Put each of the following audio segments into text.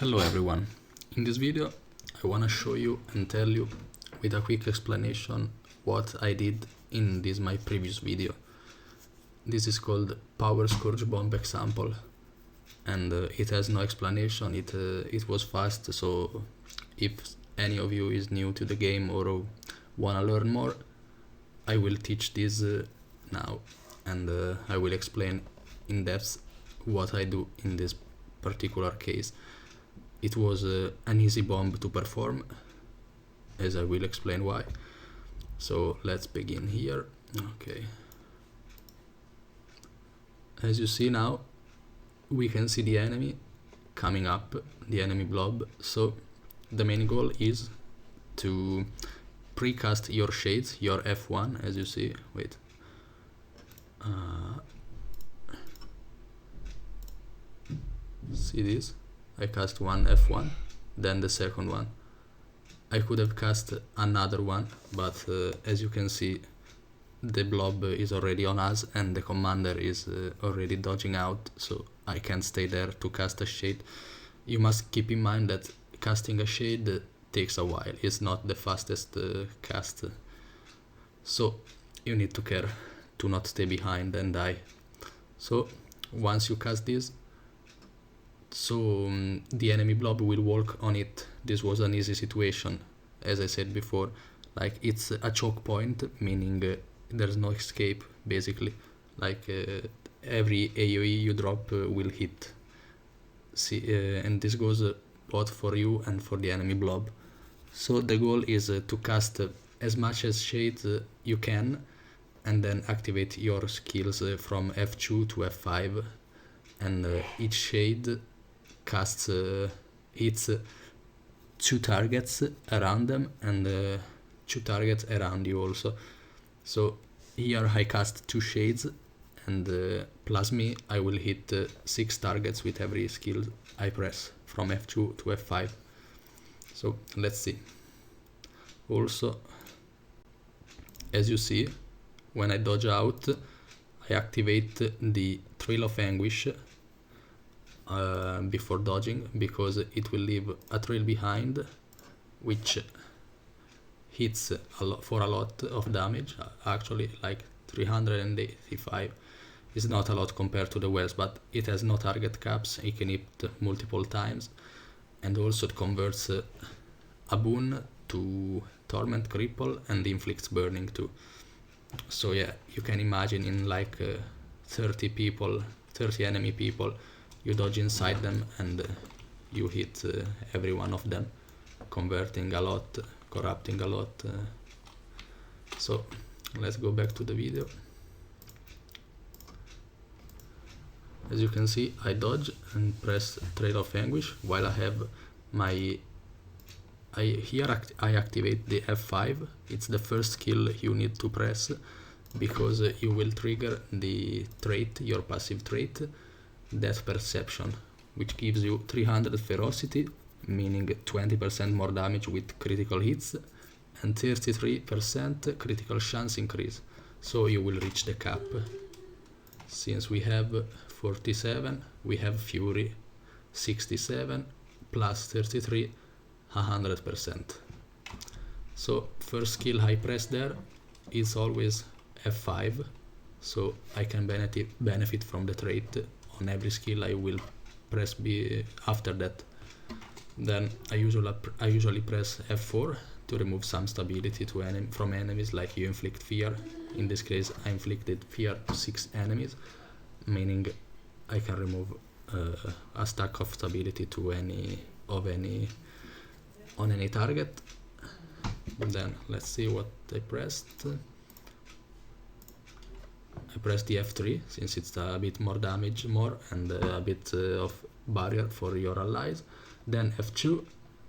Hello everyone. In this video I want to show you and tell you with a quick explanation what I did in this my previous video. This is called Power Scourge Bomb example and it has no explanation. It was fast, so if any of you is new to the game or want to learn more, I will teach this now and I will explain in depth what I do in this particular case. It was an easy bomb to perform, as I will explain why. So let's begin here. Okay. As you see now, we can see the enemy coming up, the enemy blob. So the main goal is to precast your shades, your F1, as you see. Wait. See this? I cast one F1, then the second one. I could have cast another one, but as you can see, the blob is already on us and the commander is already dodging out, so I can't stay there to cast a shade. You must keep in mind that casting a shade takes a while. It's not the fastest cast, so you need to care to not stay behind and die. So once you cast this, the enemy blob will walk on it. This was an easy situation, as I said before. Like, it's a choke point, meaning there's no escape basically. Like every AoE you drop will hit. And this goes both for you and for the enemy blob. So the goal is to cast as much as shades you can and then activate your skills from F2 to F5, and each shade casts hits 2 targets around them and 2 targets around you also. So here I cast 2 shades and plus me I will hit 6 targets with every skill I press from F2 to F5. So let's see. Also, as you see, when I dodge out, I activate the Trail of Anguish before dodging, because it will leave a trail behind which hits for a lot of damage. Actually, like 385 is not a lot compared to the wells, but it has no target caps. It can hit multiple times, and also it converts a boon to torment, cripple, and inflicts burning too. So yeah, you can imagine in like 30 enemy people, you dodge inside them and you hit every one of them, converting a lot, corrupting a lot. So let's go back to the video. As you can see, I dodge and press Trail of Anguish while I have my... I activate the F5. It's the first skill you need to press, because you will trigger the trait, your passive trait, Death Perception, which gives you 300 ferocity, meaning 20% more damage with critical hits, and 33% critical chance increase. So you will reach the cap. Since we have 47, we have Fury 67 plus 33, 100%. So first skill I press there is always F5, so I can benefit from the trait on every skill I will press after that. Then I usually press F4 to remove some stability from enemies, like you inflict fear. In this case I inflicted fear to 6 enemies, meaning I can remove a stack of stability to on any target. Then let's see what I pressed. I pressed the F3 since it's a bit more damage and a bit of barrier for your allies. Then F2,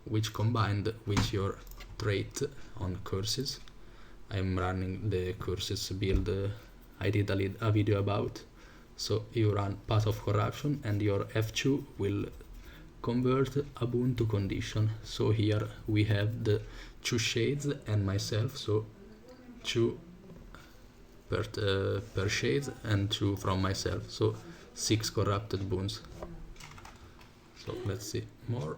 which combined with your trait on curses. I'm running the curses build I did a video about. So you run Path of Corruption and your F2 will convert a boon to condition. So here we have the 2 shades and myself, so 2 per shade and 2 from myself, so 6 corrupted boons. So So let's see more.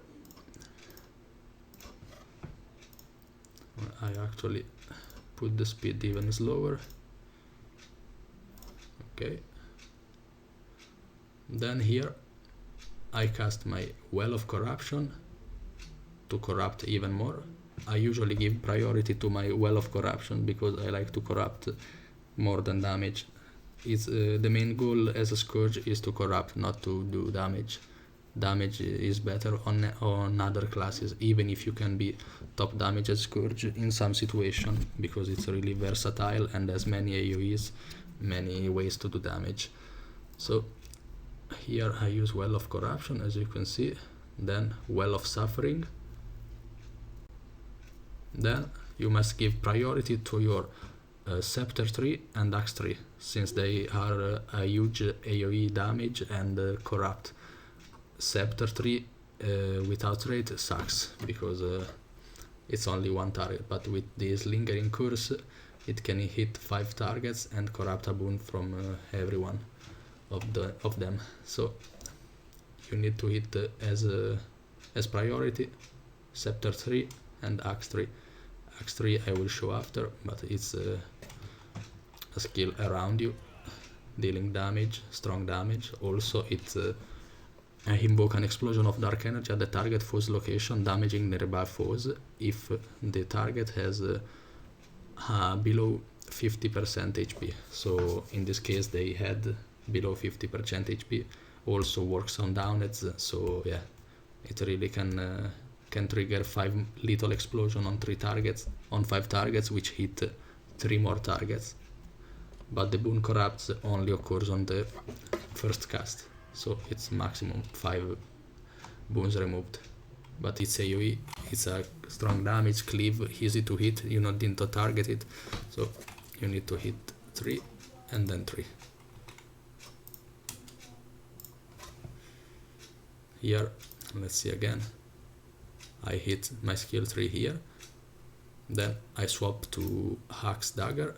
I actually put the speed even slower. Okay. Then here I cast my Well of Corruption to corrupt even more. I usually give priority to my Well of Corruption because I like to corrupt more than damage. It's the main goal as a Scourge is to corrupt, not to do damage. Damage is better on other classes, even if you can be top damage as Scourge in some situation, because it's really versatile and has many AoEs, many ways to do damage. So here I use Well of Corruption, as you can see, then Well of Suffering. Then you must give priority to your Scepter tree and Axe tree, since they are a huge AoE damage and corrupt. Scepter tree without rate sucks, because it's only one target, but with this Lingering Curse it can hit 5 targets and corrupt a boon from every one of them. So you need to hit as priority Scepter 3 and Axe 3. Axe 3 I will show after, but it's a skill around you, dealing damage, strong damage. Also it invoke an explosion of dark energy at the target foe's location, damaging nearby foes if the target has below 50% HP. So in this case they had below 50% HP. Also works on downeds, so yeah, it really can trigger 5 lethal explosion on 5 targets, which hit 3 more targets. But the boon corrupts only occurs on the first cast, so it's maximum 5 boons removed. But it's AoE, it's a strong damage, cleave, easy to hit, you don't need to target it, so you need to hit 3 and then 3. Here, let's see again, I hit my skill 3 here, then I swap to Axe Dagger.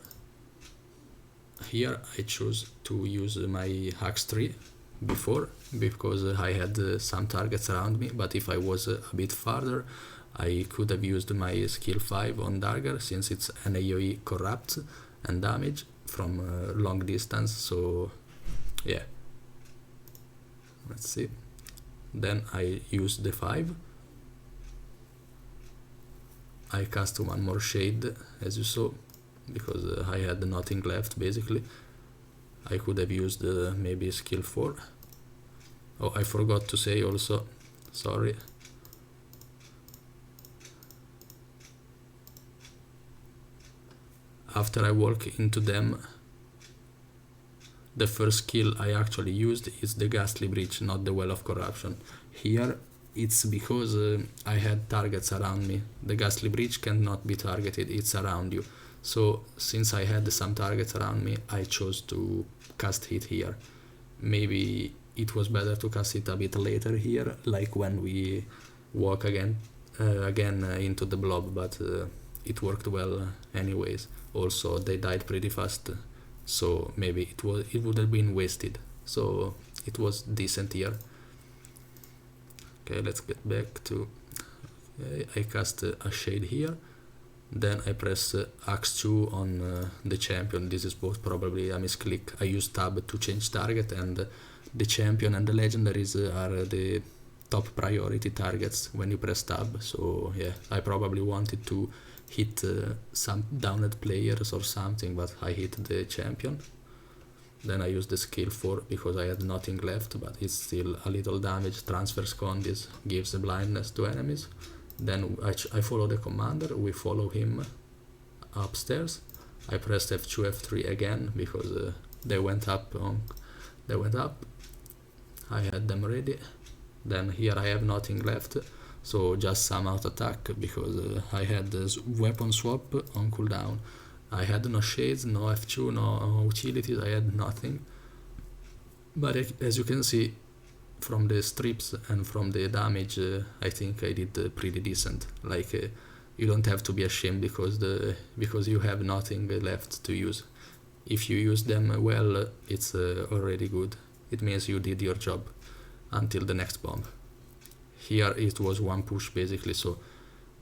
Here I choose to use my Axe 3 before, because I had some targets around me, but if I was a bit farther I could have used my skill 5 on Dagger, since it's an AoE corrupt and damage from long distance, so yeah. Let's see. Then I use the 5. I cast one more shade, as you saw, because I had nothing left basically. I could have used maybe skill 4. Oh, I forgot to say also, sorry. After I walk into them, the first skill I actually used is the Ghastly Breach, not the Well of Corruption. Here it's because I had targets around me. The Ghastly Breach cannot be targeted, it's around you. So since I had some targets around me, I chose to cast it here. Maybe it was better to cast it a bit later here, like when we walk again into the blob, but it worked well anyways. Also they died pretty fast, so maybe it would have been wasted. So it was decent here. Okay, let's get back to I cast a shade here. Then I press Axe 2 on the champion. This is both probably a misclick. I use tab to change target, and the champion and the legendaries are the top priority targets when you press tab. So yeah, I probably wanted to hit some downed players or something, but I hit the champion. Then I use the skill 4 because I had nothing left, but it's still a little damage. Transfers Condis gives blindness to enemies. Then I follow the commander, we follow him upstairs. I pressed F2, F3 again because they went up. I had them ready. Then here I have nothing left, so just some out attack because I had this weapon swap on cooldown. I had no shades, no F2, no utilities, I had nothing. But as you can see, from the strips and from the damage, I think I did pretty decent. Like you don't have to be ashamed because you have nothing left to use. If you use them well, it's already good. It means you did your job until the next bomb. here it was one push basically, so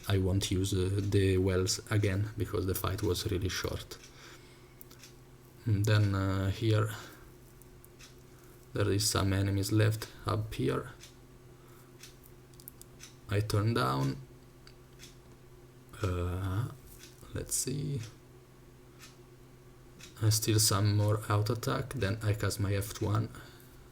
I won't use the wells again because the fight was really short. And then here there is some enemies left up here. I turn down. Let's see. Still some more auto attack. Then I cast my F1,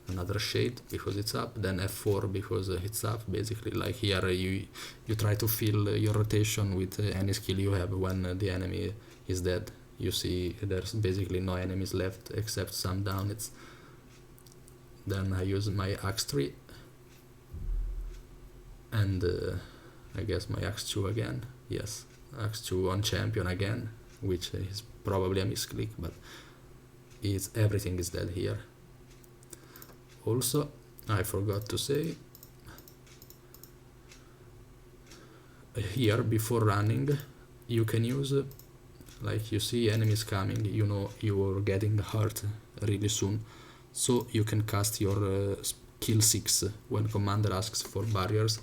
another shade because it's up. Then F4 because it's up. Basically, like here, you try to fill your rotation with any skill you have when the enemy is dead. You see, there's basically no enemies left except some downits. Then I use my axe 3 and I guess my axe 2 again. Yes, axe 2 on champion again, which is probably a misclick, but everything is dead here. Also, I forgot to say, here before running you can use, like you see enemies coming, you know you're getting hurt really soon, so you can cast your skill 6 when commander asks for barriers.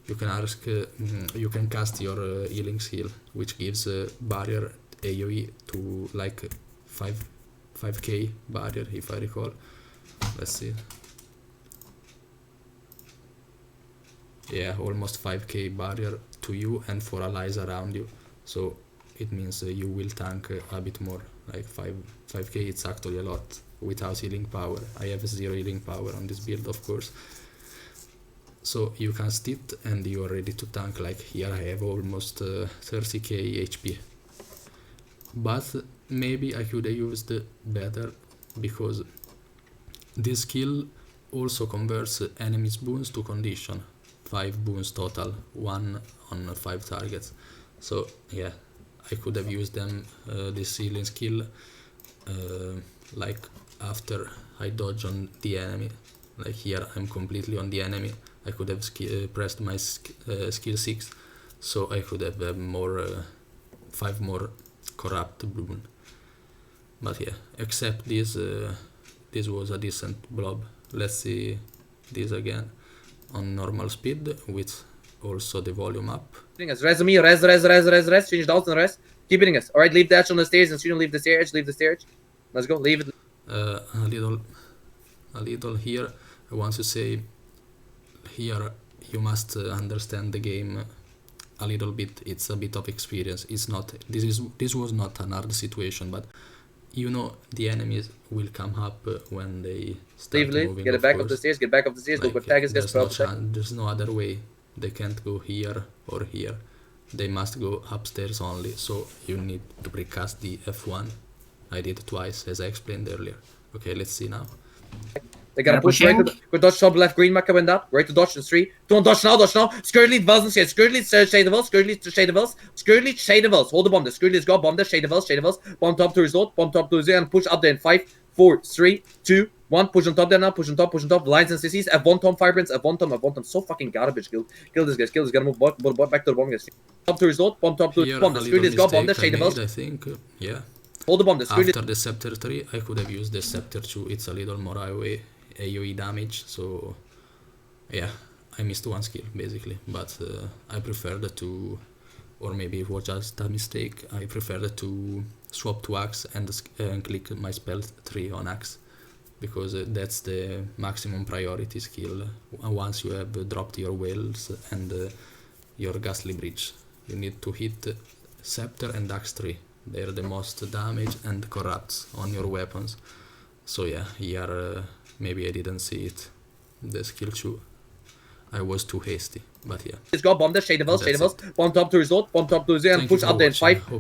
You can cast your healing skill, which gives barrier AoE to like 5k barrier, if I recall. Let's see. Yeah, almost 5k barrier to you and for allies around you. So it means you will tank a bit more, like 5k. It's actually a lot without healing power. I have 0 healing power on this build, of course. So you cast it and you are ready to tank. Like here I have almost 30k HP. But maybe I could have used better, because this skill also converts enemies' boons to condition. 5 boons total, 1 on 5 targets. So yeah, I could have used them, this healing skill, like after I dodge on the enemy. Like here I'm completely on the enemy. I could have pressed my skill 6, so I could have more 5 more corrupt boon. But yeah, except this this was a decent blob. Let's see this again on normal speed with also the volume up. Res me, res, change down and res. Keep hitting us. Alright, leave dash on the stairs and soon leave the stairs, Let's go, leave it. A little here, I want to say, here you must understand the game a little bit. It's a bit of experience. It's not, this was not an hard situation, but you know the enemies will come up when they start moving. Get it back up the stairs, like, go attack his guys. There's no other way. They can't go here or here. They must go upstairs only, so you need to precast the F1. I did it twice, as I explained earlier. Okay, let's see now. They gotta push right to go dodge top left green marker went up. Right to dodge in 3. Don't dodge now. Scourge lead Vels and Scourge lead Shade of Vels. Scourge lead Shade of Vels. Hold the bomb. The Scourge lead's got bomb there. Shade of Vels. Bomb top to his load. Bomb top to his and push up there in 5, 4, 3, 2, 1. Push on top there now. Push on top. Lines and CCs. F1 Tom Firebrands. F1 Tom. So fucking garbage. Kill this guys. Gotta move back to the bomb guys. Top to his load. Bomb top to his bomb. The Scourge lead's got bomb there. Shade of Vels. I think, yeah. Hold the bomb. After the Scepter 3, I could have used the Scepter 2. It's a little more AoE damage, so yeah, I missed one skill basically, but I preferred to, or maybe it was just a mistake, I preferred to swap to Axe and click my spell 3 on Axe, because that's the maximum priority skill once you have dropped your Whales and your Ghastly Bridge. You need to hit Scepter and Axe 3. They're the most damage and corrupts on your weapons. So yeah, here maybe I didn't see it, the skill 2. I was too hasty, but yeah. It's got bomb there, Shade of Vels. Bomb top to his load, and push up there in 5, 4,